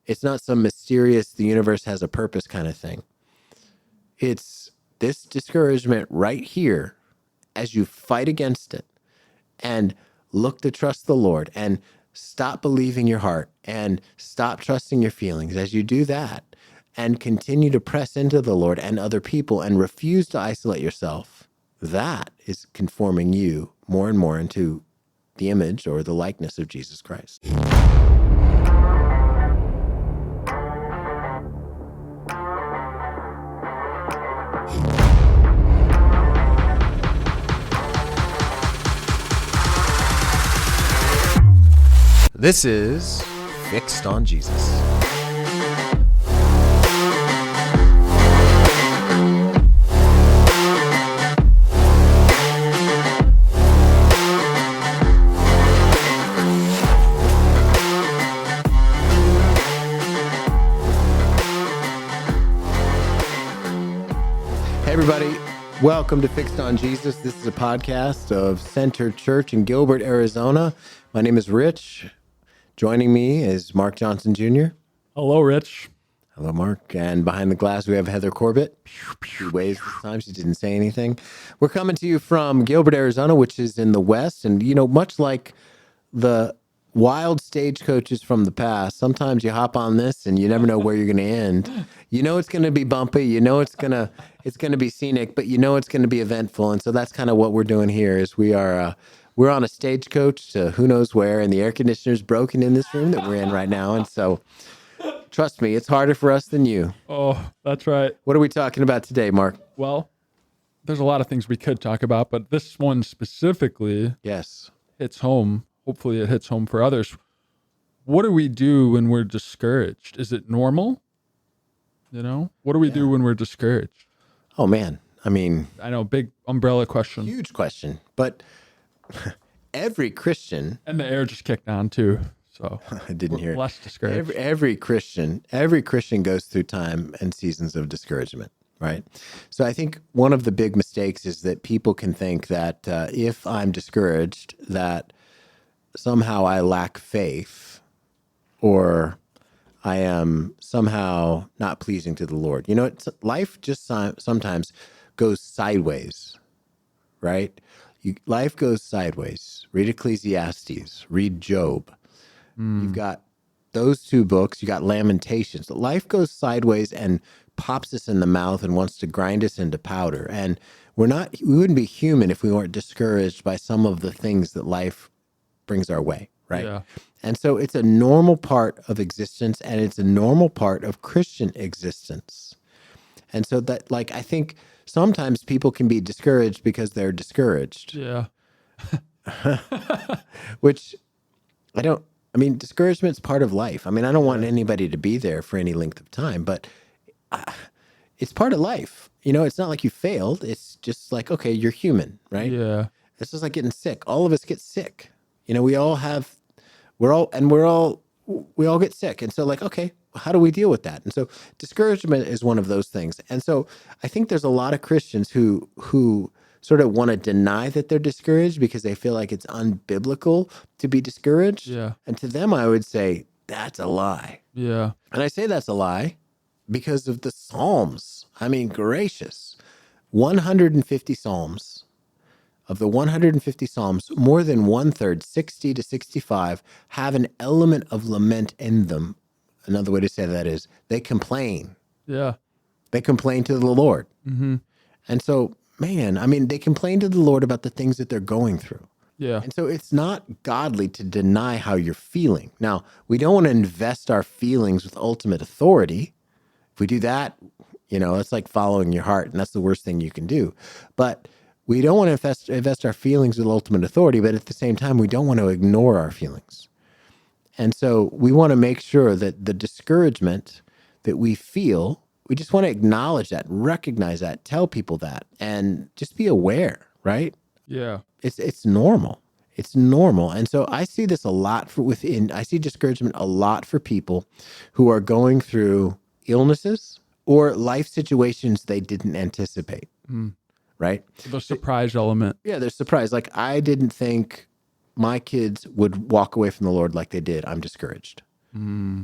It's not some mysterious, the universe has a purpose kind of thing. It's this discouragement right here as you fight against it and look to trust the Lord and stop believing your heart and stop trusting your feelings. As you do that and continue to press into the Lord and other people and refuse to isolate yourself, that is conforming you more and more into the image or the likeness of Jesus Christ. This is Fixed on Jesus. Hey everybody, welcome to Fixed on Jesus. This is a podcast of Center Church in Gilbert, Arizona. My name is Rich. Joining me is Mark Johnson Jr. Hello, Rich. Hello, Mark. And behind the glass, we have Heather Corbitt. She waves this time. She didn't say anything. We're coming to you from Gilbert, Arizona, which is in the West. And, you know, much like the wild stagecoaches from the past, sometimes you hop on this and you never know where you're going to end. You know it's going to be bumpy. You know it's going to be scenic, but you know it's going to be eventful. And so that's kind of what we're doing here is we're on a stagecoach to who knows where, and the air conditioner's broken in this room that we're in right now. And so, trust me, it's harder for us than you. Oh, that's right. What are we talking about today, Mark? Well, there's a lot of things we could talk about, but this one specifically hits home. Hopefully it hits home for others. What do we do when we're discouraged? Is it normal? You know, what do we do when we're discouraged? Oh, man. I mean, I know, big umbrella question. Huge question, but every Christian, and the air just kicked on too, so I didn't hear it. Less discouraged. Every Christian goes through time and seasons of discouragement, right? So I think one of the big mistakes is that people can think that if I'm discouraged, that somehow I lack faith or I am somehow not pleasing to the Lord. You know, life just sometimes goes sideways, right? Life goes sideways. Read Ecclesiastes, read Job. You've got those two books. You got Lamentations. Life goes sideways and pops us in the mouth and wants to grind us into powder. And we wouldn't be human if we weren't discouraged by some of the things that life brings our way, right? Yeah. And so it's a normal part of existence, and it's a normal part of Christian existence. And so that, like, I think sometimes people can be discouraged because they're discouraged. Yeah. Which discouragement's part of life. I mean, I don't want anybody to be there for any length of time, but it's part of life. You know, it's not like you failed. It's just like, okay, you're human, right? Yeah. It's just like getting sick. All of us get sick. You know, we all get sick. And so like, okay, how do we deal with that? And so discouragement is one of those things. And so I think there's a lot of Christians who sort of want to deny that they're discouraged because they feel like it's unbiblical to be discouraged. Yeah. And to them, I would say that's a lie. Yeah. And I say that's a lie because of the Psalms. I mean, gracious, 150 Psalms. Of the 150 Psalms, more than 1/3, 60 to 65, have an element of lament in them. Another way to say that is they complain. Yeah. They complain to the Lord. Mm-hmm. And so, man, I mean, they complain to the Lord about the things that they're going through. Yeah. And so it's not godly to deny how you're feeling. Now, we don't want to invest our feelings with ultimate authority. If we do that, you know, it's like following your heart, and that's the worst thing you can do. But we don't want to invest our feelings with ultimate authority, but at the same time, we don't want to ignore our feelings. And so we want to make sure that the discouragement that we feel, we just want to acknowledge that, recognize that, tell people that, and just be aware, right? Yeah. It's normal. It's normal. And so I see this a lot I see discouragement a lot for people who are going through illnesses or life situations they didn't anticipate. Right? The surprise element. Yeah, there's surprise. Like, I didn't think my kids would walk away from the Lord like they did. I'm discouraged.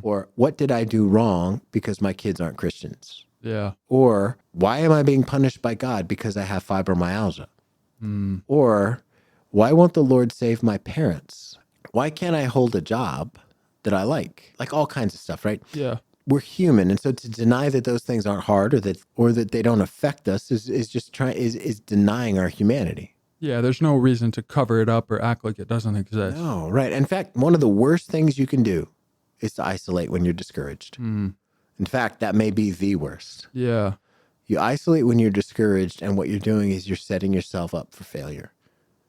Or what did I do wrong because my kids aren't Christians? Yeah. Or why am I being punished by God because I have fibromyalgia? Or why won't the Lord save my parents? Why can't I hold a job that I like? Like all kinds of stuff, right? Yeah. We're human, and so to deny that those things aren't hard or that they don't affect us is denying our humanity. Yeah, there's no reason to cover it up or act like it doesn't exist. No, right. In fact, one of the worst things you can do is to isolate when you're discouraged. In fact, that may be the worst. Yeah. You isolate when you're discouraged, and what you're doing is you're setting yourself up for failure.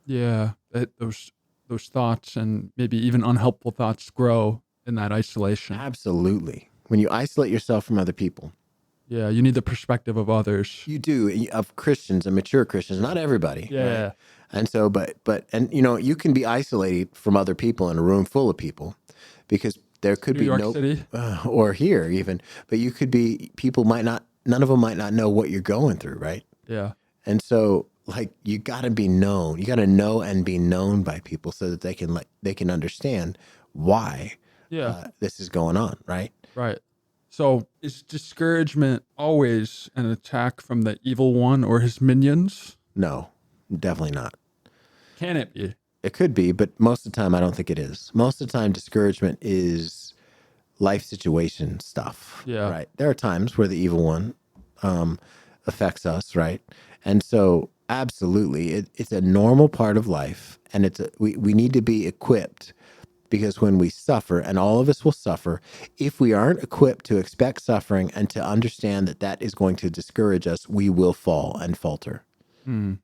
Yeah, those thoughts and maybe even unhelpful thoughts grow in that isolation. Absolutely. When you isolate yourself from other people. Yeah, you need the perspective of others. You do, of Christians and mature Christians, not everybody. Yeah. Right? And so, and you know, you can be isolated from other people in a room full of people because there could be New York City. Or here even, but you could be, none of them might not know what you're going through, right? Yeah. And so, like, you got to be known. You got to know and be known by people so that they can understand why this is going on, right? Right. So is discouragement always an attack from the evil one or his minions? No, definitely not. Can it be? It could be, but most of the time I don't think it is. Most of the time discouragement is life situation stuff. Yeah. Right. There are times where the evil one affects us, right? And so absolutely, it's a normal part of life, and we need to be equipped, because when we suffer, and all of us will suffer, if we aren't equipped to expect suffering and to understand that that is going to discourage us, we will fall and falter. And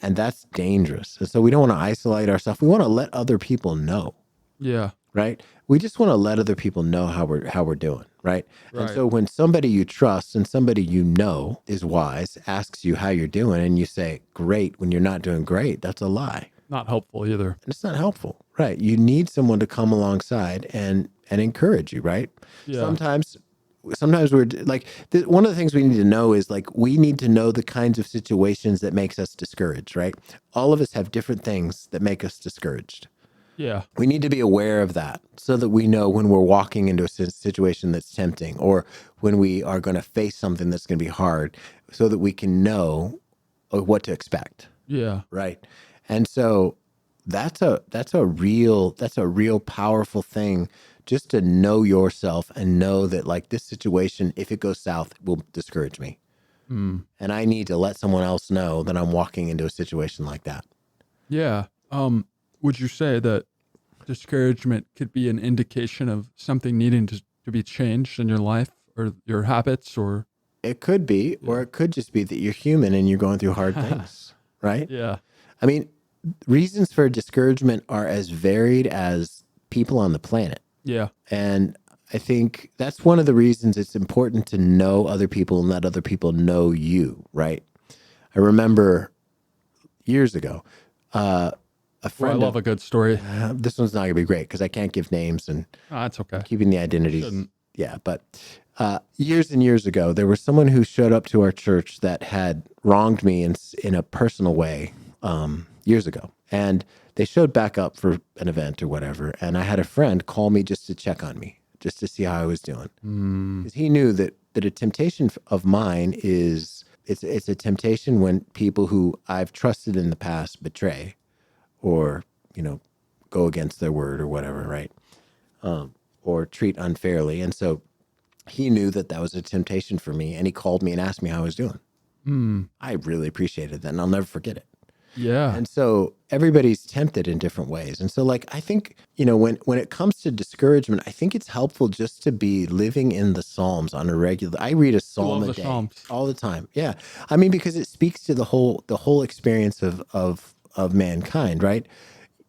that's dangerous. And so we don't want to isolate ourselves. We want to let other people know. Yeah. Right. We just want to let other people know how we're doing. Right. And so when somebody you trust and somebody you know is wise asks you how you're doing, and you say, great, when you're not doing great, that's a lie. Not helpful either. And it's not helpful. Right. You need someone to come alongside and encourage you. Right. Yeah. Sometimes we're like, one of the things we need to know is, like, we need to know the kinds of situations that makes us discouraged, right? All of us have different things that make us discouraged. Yeah. We need to be aware of that so that we know when we're walking into a situation that's tempting, or when we are going to face something that's going to be hard, so that we can know what to expect. Yeah. Right. And so that's a real powerful thing, just to know yourself and know that, like, this situation, if it goes south, will discourage me. And I need to let someone else know that I'm walking into a situation like that. Yeah. Would you say that discouragement could be an indication of something needing to be changed in your life or your habits? Or it could be, or it could just be that you're human and you're going through hard things, right? Yeah. I mean, reasons for discouragement are as varied as people on the planet. Yeah. And I think that's one of the reasons it's important to know other people and let other people know you, right? I remember years ago, a friend. I love a good story. This one's not going to be great because I can't give names, and that's okay. Keeping the identities. Shouldn't. Yeah, but years and years ago, there was someone who showed up to our church that had wronged me in a personal way years ago. And they showed back up for an event or whatever. And I had a friend call me just to check on me, just to see how I was doing. Because he knew that a temptation of mine is, it's a temptation when people who I've trusted in the past betray, or, go against their word or whatever, right? Or treat unfairly. And so he knew that was a temptation for me, and he called me and asked me how I was doing. I really appreciated that, and I'll never forget it. Yeah. And so everybody's tempted in different ways. And so, like, I think, when it comes to discouragement, I think it's helpful just to be living in the Psalms on a regular. I read a psalm a day Psalms. All the time. Yeah. I mean, because it speaks to the whole experience of mankind, right?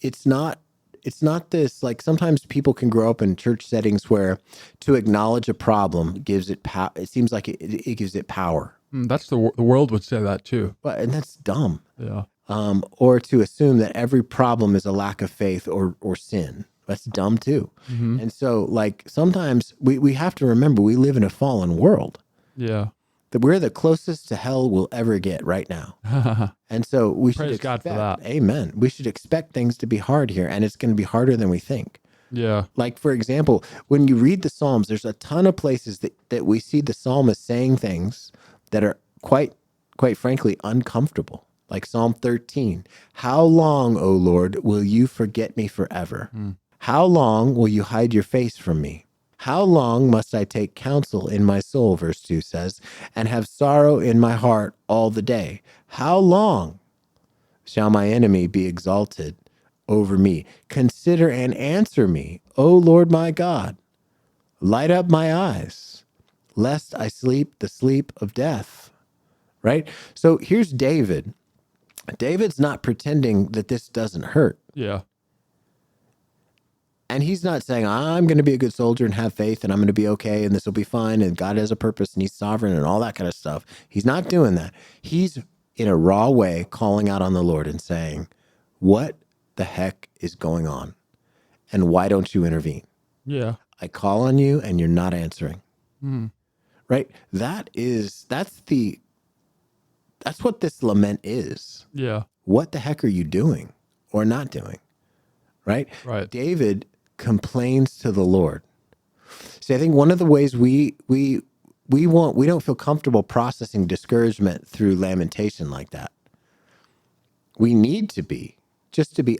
It's not this, like, sometimes people can grow up in church settings where to acknowledge a problem gives it power. It seems like it gives it power. That's the world would say that too. And that's dumb. Yeah. Or to assume that every problem is a lack of faith or sin. That's dumb too. Mm-hmm. And so, like, sometimes we have to remember we live in a fallen world. Yeah. That we're the closest to hell we'll ever get right now. And so we should Praise God for that. Amen. We should expect things to be hard here, and it's going to be harder than we think. Yeah. Like, for example, when you read the Psalms, there's a ton of places that we see the psalmist saying things that are quite frankly uncomfortable. Like Psalm 13, how long, O Lord, will you forget me forever? How long will you hide your face from me? How long must I take counsel in my soul, verse 2 says, and have sorrow in my heart all the day? How long shall my enemy be exalted over me? Consider and answer me, O Lord my God. Light up my eyes, lest I sleep the sleep of death. Right? So here's David. David's not pretending that this doesn't hurt. Yeah. And he's not saying, I'm going to be a good soldier and have faith and I'm going to be okay and this will be fine and God has a purpose and he's sovereign and all that kind of stuff. He's not doing that. He's in a raw way calling out on the Lord and saying, what the heck is going on? And why don't you intervene? Yeah. I call on you and you're not answering. Right? That's what this lament is. Yeah. What the heck are you doing or not doing? Right? Right. David complains to the Lord. See, I think one of the ways we don't feel comfortable processing discouragement through lamentation like that. We need to be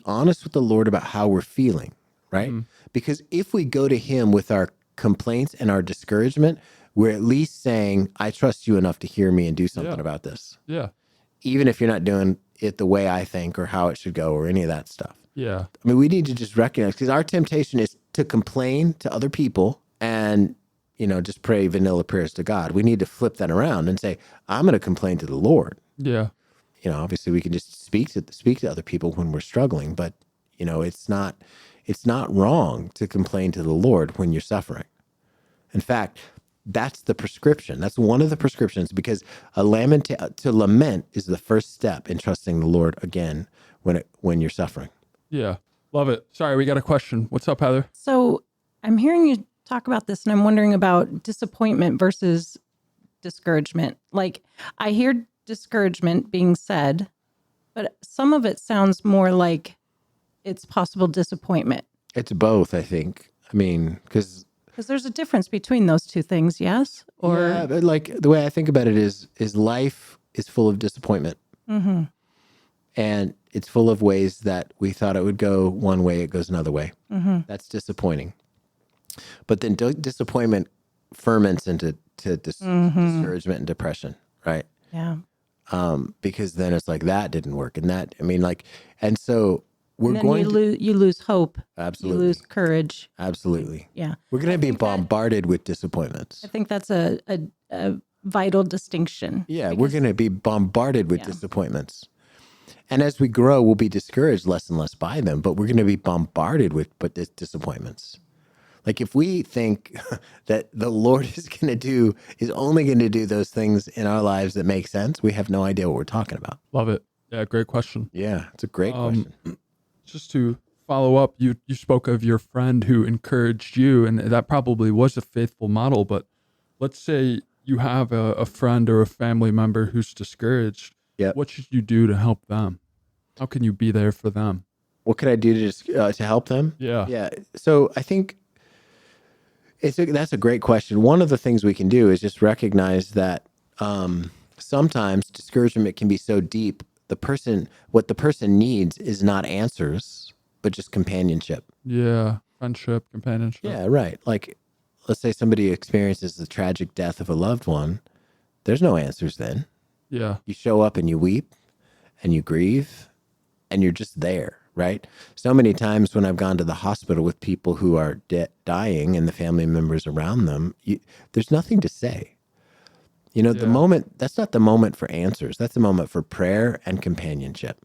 honest with the Lord about how we're feeling, right? Because if we go to him with our complaints and our discouragement, we're at least saying, I trust you enough to hear me and do something about this. Yeah. Even if you're not doing it the way I think or how it should go or any of that stuff. Yeah. I mean, we need to just recognize, because our temptation is to complain to other people and, just pray vanilla prayers to God. We need to flip that around and say, I'm going to complain to the Lord. Yeah. Obviously we can just speak to other people when we're struggling, but it's not wrong to complain to the Lord when you're suffering. In fact, that's the prescription. That's one of the prescriptions, because to lament is the first step in trusting the Lord again when you're suffering. Yeah. Love it. Sorry, we got a question. What's up, Heather? So I'm hearing you talk about this and I'm wondering about disappointment versus discouragement. Like, I hear discouragement being said, but some of it sounds more like it's possible disappointment. It's both, I think. I mean, because there's a difference between those two things, yes? Or yeah, but like the way I think about it is life is full of disappointment. And it's full of ways that we thought it would go one way, it goes another way. That's disappointing. But then disappointment ferments into discouragement and depression, right? Yeah. Because then it's like, that didn't work. And so we're going to... You lose hope. Absolutely. You lose courage. Absolutely. Yeah. We're going to be bombarded with disappointments. I think that's a vital distinction. Yeah, we're going to be bombarded with disappointments. And as we grow, we'll be discouraged less and less by them, but we're going to be bombarded with disappointments. Like, if we think that the Lord is only going to do those things in our lives that make sense, we have no idea what we're talking about. Love it. Yeah, great question. Yeah, it's a great question. Just to follow up, you spoke of your friend who encouraged you, and that probably was a faithful model, but let's say you have a friend or a family member who's discouraged. Yep. What should you do to help them? How can you be there for them? What can I do to help them? Yeah. Yeah. So I think that's a great question. One of the things we can do is just recognize that sometimes discouragement can be so deep. What the person needs is not answers, but just companionship. Yeah. Friendship, companionship. Yeah, right. Like, let's say somebody experiences the tragic death of a loved one. There's no answers then. Yeah. You show up and you weep and you grieve and you're just there, right? So many times when I've gone to the hospital with people who are dying and the family members around them, there's nothing to say. The moment, that's not the moment for answers. That's the moment for prayer and companionship,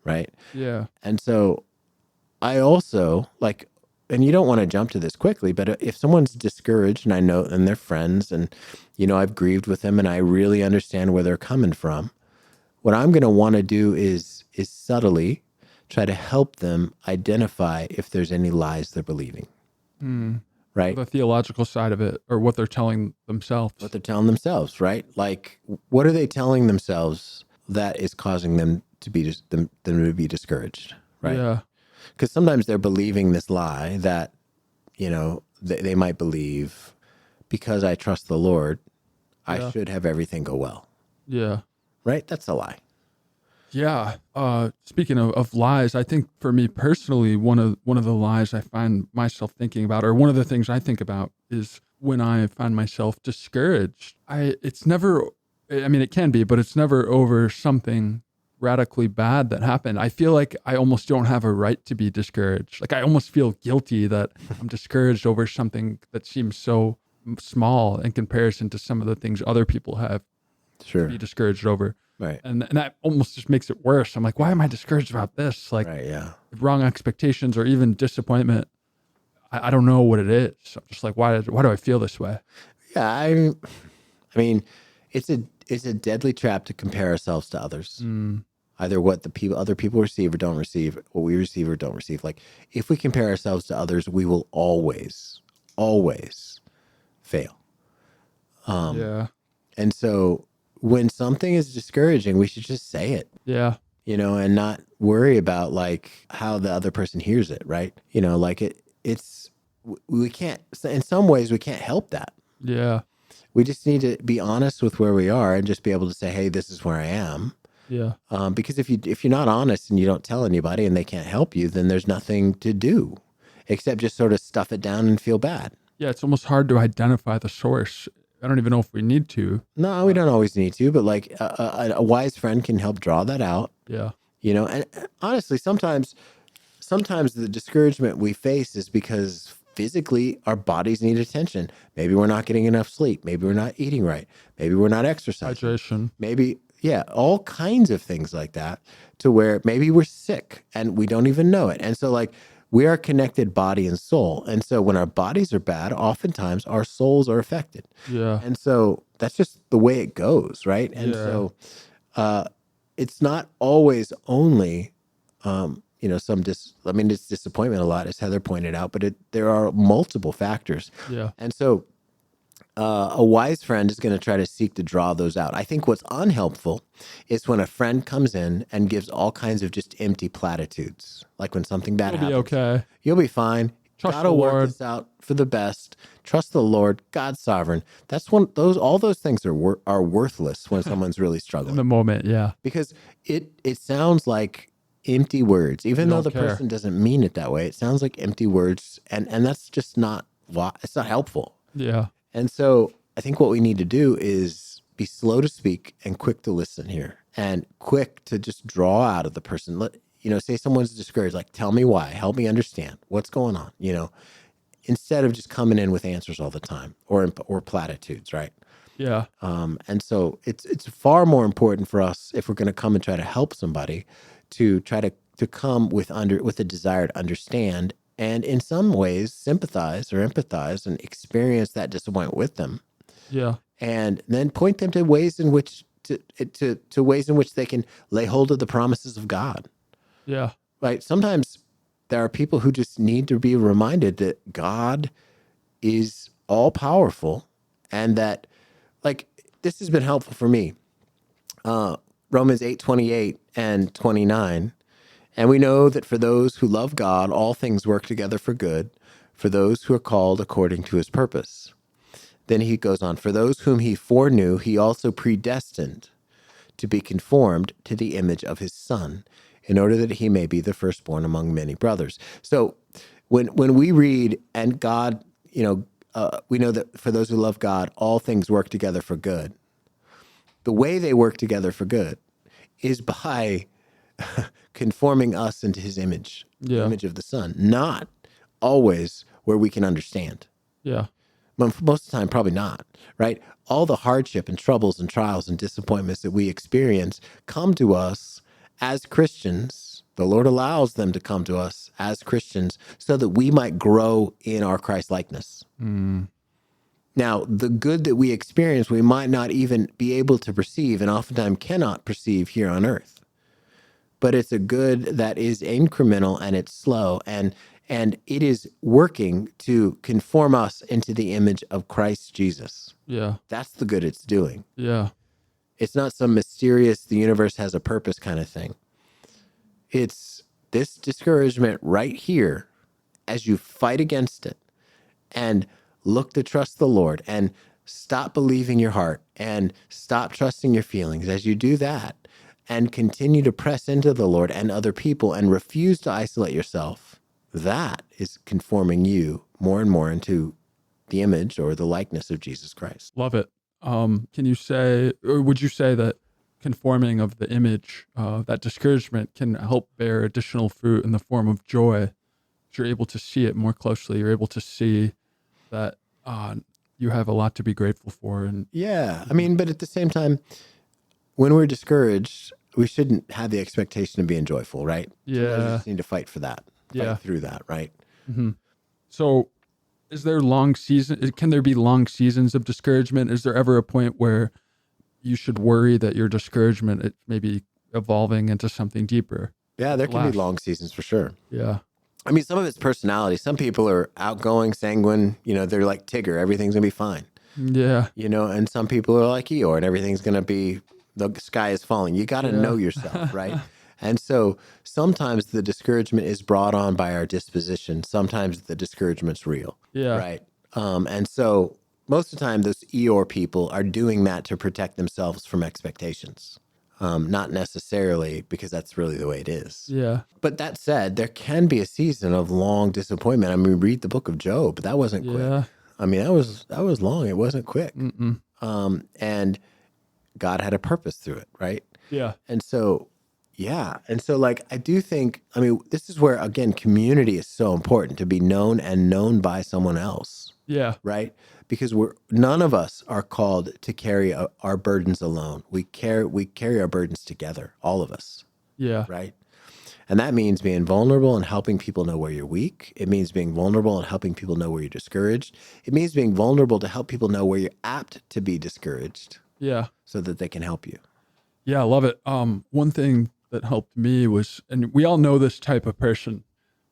right? Yeah. And so I also, and you don't want to jump to this quickly, but if someone's discouraged and I know, and they're friends and, I've grieved with them and I really understand where they're coming from, what I'm going to want to do is subtly try to help them identify if there's any lies they're believing. Right? The theological side of it, or what they're telling themselves. What they're telling themselves, right? Like, what are they telling themselves that is causing them to be discouraged, right? Yeah. Because sometimes they're believing this lie that, they might believe, because I trust the Lord, I should have everything go well. Yeah. Right? That's a lie. Yeah. Speaking of lies, I think for me personally, one of the lies I find myself thinking about, or one of the things I think about, is when I find myself discouraged. It can be, but it's never over something radically bad that happened. I feel like I almost don't have a right to be discouraged. Like I almost feel guilty that I'm discouraged over something that seems so small in comparison to some of the things other people have to be discouraged over. Right. And that almost just makes it worse. I'm like, why am I discouraged about this? Like, wrong expectations or even disappointment. I don't know what it is. I'm just like, why do I feel this way? Yeah, I mean, it's a deadly trap to compare ourselves to others. Either what other people receive or don't receive, what we receive or don't receive. Like, if we compare ourselves to others, we will always fail. And so when something is discouraging, we should just say it. Yeah. And not worry about like how the other person hears it, right? We can't, in some ways we can't help that. Yeah. We just need to be honest with where we are and just be able to say, hey, this is where I am. Yeah. Because if you're not honest and you don't tell anybody and they can't help you, then there's nothing to do except just sort of stuff it down and feel bad. Yeah. It's almost hard to identify the source. I don't even know if we need to. No, we don't always need to, but like a wise friend can help draw that out. Yeah. And honestly, sometimes the discouragement we face is because physically our bodies need attention. Maybe we're not getting enough sleep. Maybe we're not eating right. Maybe we're not exercising. Hydration. Maybe, all kinds of things like that, to where maybe we're sick and we don't even know it. And so like we are connected body and soul. And so when our bodies are bad, oftentimes our souls are affected. Yeah. And so that's just the way it goes, right? And so it's not always only it's disappointment a lot, as Heather pointed out, but there are multiple factors. Yeah. And so a wise friend is going to try to seek to draw those out. I think what's unhelpful is when a friend comes in and gives all kinds of just empty platitudes. Like when something bad happens. You'll be okay. You'll be fine. Trust God will work this out for the best. Trust the Lord. God's sovereign. That's all those things are worthless when someone's really struggling. In the moment, yeah. Because it sounds like empty words, even though the person doesn't mean it that way. It sounds like empty words, and that's just it's not helpful. Yeah. And so I think what we need to do is be slow to speak and quick to listen here, and quick to just draw out of the person. Say someone's discouraged, like, tell me why, help me understand what's going on, instead of just coming in with answers all the time or platitudes, right? Yeah. And so it's far more important for us, if we're going to come and try to help somebody, to try to come with a desire to understand, and in some ways sympathize or empathize and experience that disappointment with them. Yeah. And then point them to ways in which they can lay hold of the promises of God. Yeah. Right. Sometimes there are people who just need to be reminded that God is all powerful, and that, like, this has been helpful for me. Romans 8:28 and 29. And we know that for those who love God, all things work together for good, for those who are called according to his purpose. Then he goes on, for those whom he foreknew, he also predestined to be conformed to the image of his Son, in order that he may be the firstborn among many brothers. So when we read, and God, we know that for those who love God, all things work together for good. The way they work together for good is by conforming us into his image, the image of the Son, not always where we can understand. Yeah. But most of the time, probably not, right? All the hardship and troubles and trials and disappointments that we experience come to us as Christians. The Lord allows them to come to us as Christians so that we might grow in our Christ-likeness. Now, the good that we experience, we might not even be able to perceive, and oftentimes cannot perceive here on earth. But it's a good that is incremental, and it's slow, and it is working to conform us into the image of Christ Jesus. Yeah. That's the good it's doing. Yeah. It's not some mysterious, the universe has a purpose kind of thing. It's this discouragement right here, as you fight against it and look to trust the Lord and stop believing your heart and stop trusting your feelings, as you do that and continue to press into the Lord and other people and refuse to isolate yourself, that is conforming you more and more into the image or the likeness of Jesus Christ. Love it. Can you say, or would you say that conforming of the image, that discouragement can help bear additional fruit in the form of joy? You're able to see it more closely. You're able to see that you have a lot to be grateful for. And yeah, I mean, but at the same time, when we're discouraged, we shouldn't have the expectation of being joyful, right? Yeah. Sometimes we just need to fight for that, fight through that, right? Mm-hmm. So is there can there be long seasons of discouragement? Is there ever a point where you should worry that your discouragement is maybe evolving into something deeper? Yeah, there can be long seasons for sure. Yeah. I mean, some of it's personality. Some people are outgoing, sanguine, they're like Tigger, everything's gonna be fine. Yeah. And some people are like Eeyore and everything's gonna be, the sky is falling. You got to know yourself, right? And so sometimes the discouragement is brought on by our disposition. Sometimes the discouragement's real. Yeah. Right. And so most of the time, those Eeyore people are doing that to protect themselves from expectations. Not necessarily because that's really the way it is. Yeah. But that said, there can be a season of long disappointment. I mean, read the book of Job. That wasn't quick. I mean, that was long. It wasn't quick. And God had a purpose through it, right? Yeah. And so, like, I do think, I mean, this is where, again, community is so important, to be known and known by someone else. Yeah. Right? Because none of us are called to carry our burdens alone. We carry our burdens together, all of us. Yeah. Right? And that means being vulnerable and helping people know where you're weak. It means being vulnerable and helping people know where you're discouraged. It means being vulnerable to help people know where you're apt to be discouraged. Yeah. So that they can help you. Yeah, I love it. One thing that helped me was, and we all know this type of person,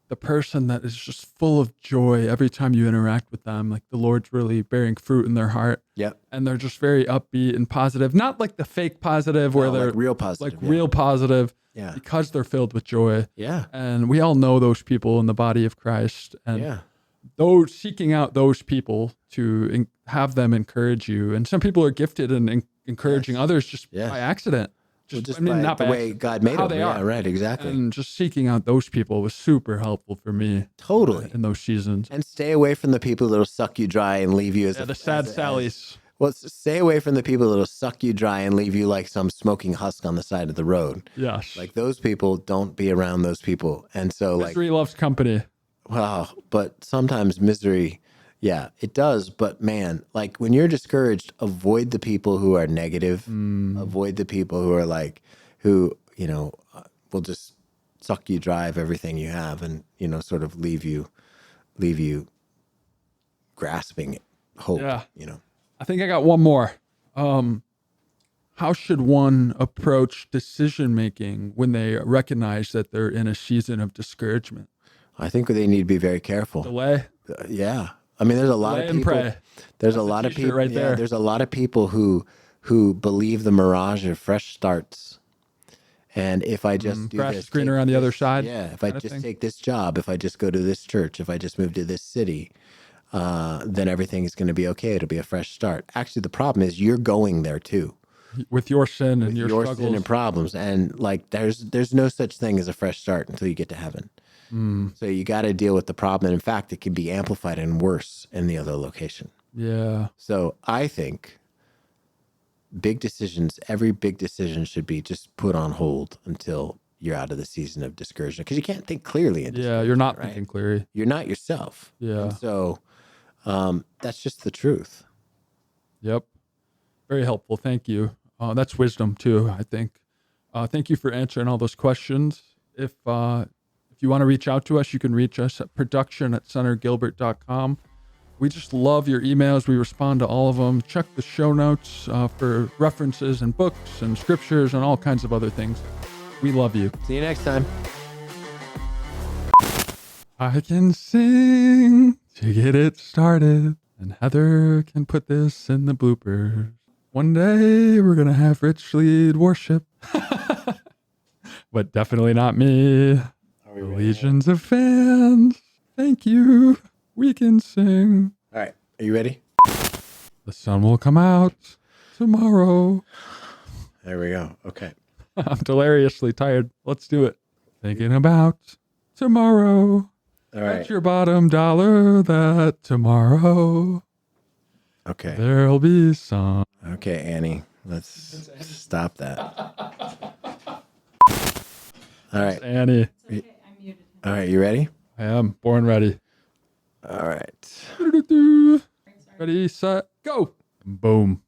the person that is just full of joy every time you interact with them. Like the Lord's really bearing fruit in their heart. Yep. And they're just very upbeat and positive. Not like the fake positive where they're like real positive. Like real positive. Yeah. Because they're filled with joy. Yeah. And we all know those people in the body of Christ. And those seeking out those people to have them encourage you. And some people are gifted in encouraging others just by accident. Not the way God made them. Yeah, right, exactly. And just seeking out those people was super helpful for me. Totally. In those seasons. And stay away from the people that'll suck you dry and leave you as the sad Sallies. Well, stay away from the people that'll suck you dry and leave you like some smoking husk on the side of the road. Yes. Like those people, don't be around those people. And so misery loves company. Wow. But sometimes misery, it does. But man, like when you're discouraged, avoid the people who are negative. Avoid the people who are who will just suck you dry of everything you have and, sort of leave you grasping hope, I think I got one more. How should one approach decision-making when they recognize that they're in a season of discouragement? I think they need to be very careful. Delay? Yeah. I mean, there's a lot of people. Pray. There's a lot of people right there. There's a lot of people who believe the mirage of fresh starts. And if I just do grass this, is greener on the other side. Yeah. If I just take this job, if I just go to this church, if I just move to this city, then everything is going to be okay. It'll be a fresh start. Actually, the problem is you're going there too. With your sin and your struggles. Sin and problems. And there's no such thing as a fresh start until you get to heaven. So you got to deal with the problem. And in fact, it can be amplified and worse in the other location. Yeah. So I think every big decision should be just put on hold until you're out of the season of discouragement. Because you can't think clearly. You're not thinking clearly. You're not yourself. Yeah. And so that's just the truth. Yep. Very helpful. Thank you. That's wisdom too, I think. Thank you for answering all those questions. If you want to reach out to us, you can reach us at production@centergilbert.com. We just love your emails. We respond to all of them. Check the show notes for references and books and scriptures and all kinds of other things. We love you. See you next time. I can sing to get it started, and Heather can put this in the bloopers. One day we're going to have Rich lead worship, but definitely not me. The legions of fans. Thank you. We can sing. All right. Are you ready? The sun will come out tomorrow. There we go. Okay. I'm deliriously tired. Let's do it. Thinking about tomorrow. All right. Bet your bottom dollar that tomorrow. Okay. There'll be some. Okay, Annie. Let's stop that. All right. Annie. Okay, I muted him. All right. You ready? I am born ready. All right. Ready, set, go. Boom.